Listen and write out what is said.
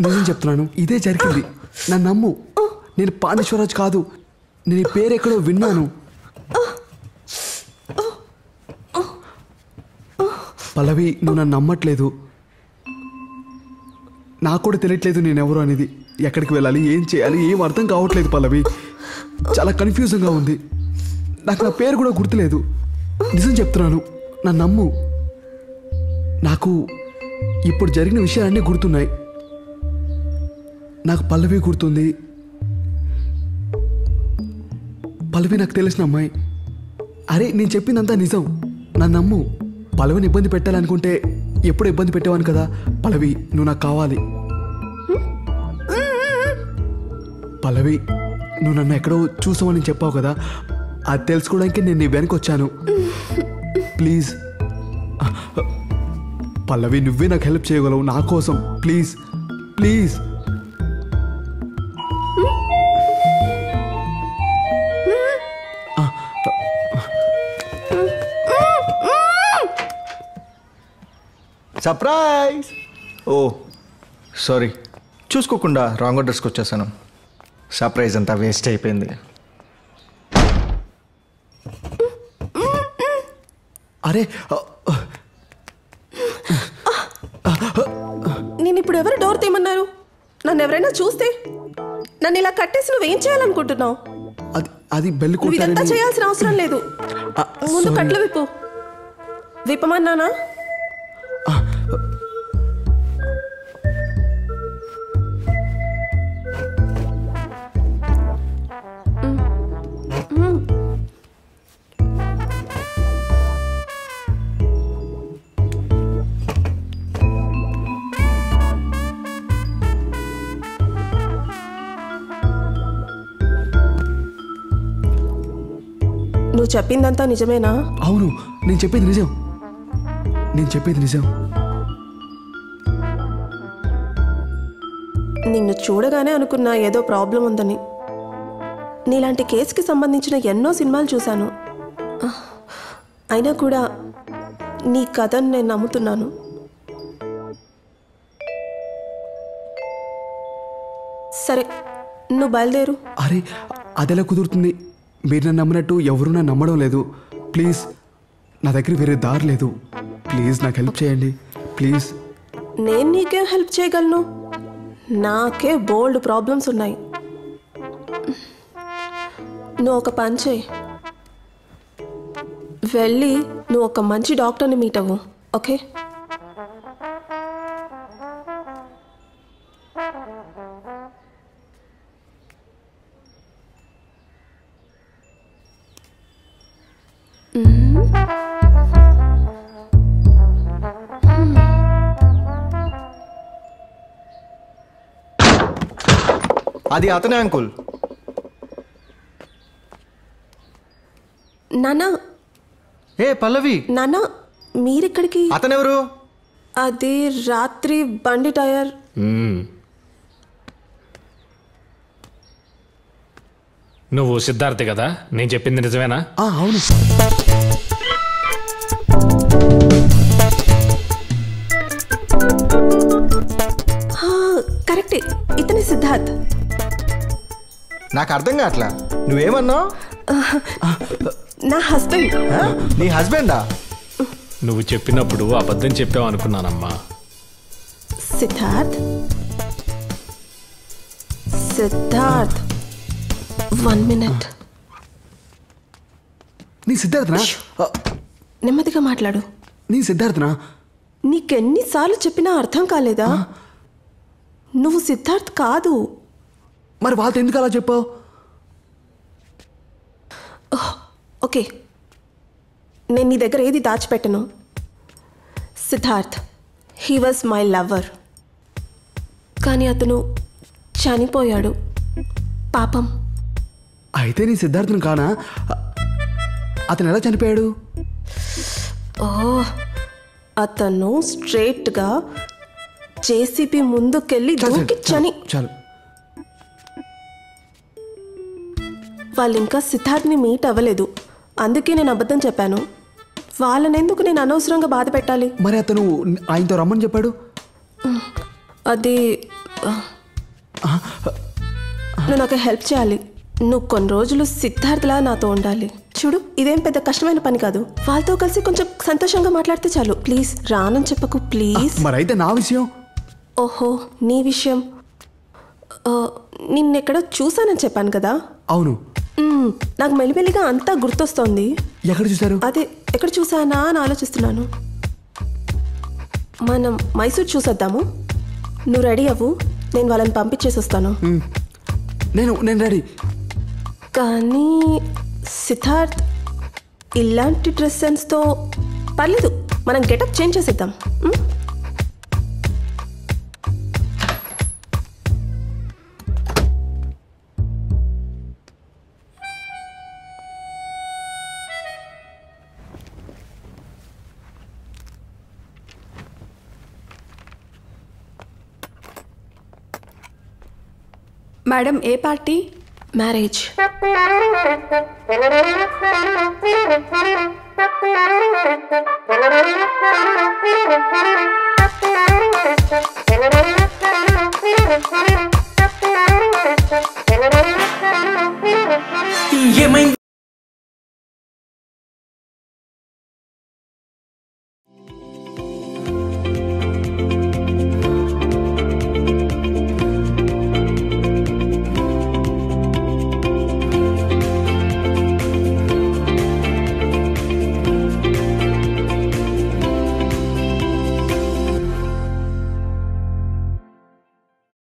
నిజం చెప్తున్నాను, ఇదే జరిగింది. నన్ను నమ్ము. నేను పాండేశ్వరరాజు కాదు. నేను ఈ పేరు ఎక్కడో విన్నాను. పల్లవి, నువ్వు నన్ను నమ్మట్లేదు. నాకు కూడా తెలియట్లేదు నేనెవరు అనేది. ఎక్కడికి వెళ్ళాలి, ఏం చేయాలి, ఏం అర్థం కావట్లేదు పల్లవి. చాలా కన్ఫ్యూజన్గా ఉంది. నాకు నా పేరు కూడా గుర్తులేదు. నిజం చెప్తున్నాను, నన్ను నమ్ము. నాకు ఇప్పుడు జరిగిన విషయాలన్నీ గుర్తున్నాయి. నాకు పల్లవి గుర్తుంది. పల్లవి నాకు తెలిసిన అమ్మాయి. అరే, నేను చెప్పిందంతా నిజం, నన్ను నమ్ము. పల్లవిని ఇబ్బంది పెట్టాలనుకుంటే ఎప్పుడు ఇబ్బంది పెట్టేవాను కదా. పల్లవి, నువ్వు నాకు కావాలి. పల్లవి, నువ్వు నన్ను ఎక్కడో చూసావని చెప్పావు కదా, అది తెలుసుకోవడానికి నేను నీ వెనక్కి వచ్చాను. ప్లీజ్ పల్లవి, నువ్వే నాకు హెల్ప్ చేయగలవు, నా కోసం. Please please. Surprise. Oh sorry, చూసుకోకుండా రాంగ్ అడ్రస్కి వచ్చేసాను. సర్ప్రైజ్ అంతా వేస్ట్ అయిపోయింది. అరే, నేను ఇప్పుడు ఎవరు డోర్ తీయమన్నారు? నన్ను ఎవరైనా చూస్తే నన్ను ఇలా కట్టేసి నువ్వేం చేయాలనుకుంటున్నావు? అది బెల్ నువ్వు ఇదంతా చేయాల్సిన అవసరం లేదు. ముందు కట్లు విప్పు. విప్పమన్నానా? నువ్వు చెప్పిందంతా నిజమేనా? అవును, నేను చెప్పేది నిజం. నిన్ను చూడగానే అనుకున్నా ఏదో ప్రాబ్లం ఉందని. నీలాంటి కేసుకి సంబంధించిన ఎన్నో సినిమాలు చూశాను. అయినా కూడా నీ కథను నేను నమ్ముతున్నాను. సరే, నువ్వు బయలుదేరు. అరే, అదెలా కుదురుతుంది? మీరు నన్ను నమ్మినట్టు ఎవరు నన్ను నమ్మడం లేదు. ప్లీజ్, నా దగ్గర వేరే దారి లేదు. ప్లీజ్ నాకు హెల్ప్ చేయండి, ప్లీజ్. నేను నీకేం హెల్ప్ చేయగలను? నాకే బోల్డ్ ప్రాబ్లమ్స్ ఉన్నాయి. నువ్వు ఒక పని చేయి. వెళ్ళి నువ్వు ఒక మంచి డాక్టర్ని మీట్ అవ్వు, ఓకే? అది అతనే అంకుల్. నానా. ఏ పల్లవి. నానా, మీరెక్కడికి? అతనెవరు? అది రాత్రి బండి టైర్. నువ్వు సిద్ధార్థి కదా? నేను చెప్పింది నిజమేనా? అవును. కరెక్టే, ఇతనే సిద్ధార్థ్. నాకు అర్థం కావట్లా, నువ్వేమన్నావు? నా హస్బెండ్. నీ హస్బెండా? నువ్వు చెప్పినప్పుడు అబద్ధం చెప్పావు అనుకున్నానమ్మా. సిద్ధార్థ్, సిద్ధార్థ్, 1 minute. నీ సిద్ధార్థనా? నెమ్మదిగా మాట్లాడు. నీ సిద్ధార్థనా? నీకెన్నిసార్లు చెప్పినా అర్థం కాలేదా? నువ్వు సిద్ధార్థ్ కాదు. మరి వాళ్ళతో ఎందుకు అలా చెప్పావు? ఓకే, నేను నీ దగ్గర ఏది దాచిపెట్టను. Siddharth, he was my lover. కానీ అతను చనిపోయాడు పాపం. అయితే నీ సిద్ధార్థను కానా? అతను ఎలా చనిపోయాడు? అతను స్ట్రైట్గా జేసీబీ ముందుకెళ్ళి దూకి చాలు. వాళ్ళు ఇంకా సిద్ధార్థ్ని మీట్ అవ్వలేదు, అందుకే నేను అబద్ధం చెప్పాను. వాళ్ళనెందుకు నేను అనవసరంగా బాధ పెట్టాలి? మరి అతను ఆయనతో రమ్మని చెప్పాడు. అది నువ్వు నాకు హెల్ప్ చేయాలి. నువ్వు కొన్ని రోజులు సిద్ధార్థలా నాతో ఉండాలి. చూడు, ఇదేం పెద్ద కష్టమైన పని కాదు. వాళ్ళతో కలిసి కొంచెం సంతోషంగా మాట్లాడితే చాలు. ప్లీజ్ రానని చెప్పకు ప్లీజ్. మరైతే నా విషయం? ఓహో, నీ విషయం. నిన్నెక్కడో చూసానని చెప్పాను కదా. అవును. నాకు మెల్లిమెల్లిగా అంతా గుర్తొస్తోంది. ఎక్కడ చూసారు? అదే ఎక్కడ చూసానా అని ఆలోచిస్తున్నాను. మనం మైసూర్ చూసొద్దాము. నువ్వు రెడీ అవ్వు, నేను వాళ్ళని పంపించేసి వస్తాను. నేను రెడీ. కానీ సిద్ధార్థ్, ఇలాంటి డ్రెస్ సెన్స్తో పర్లేదు, మనం గెటప్ చేంజ్ చేసేద్దాం. మేడం, ఏ పార్టీ? మ్యారేజ్. ఏమైంది?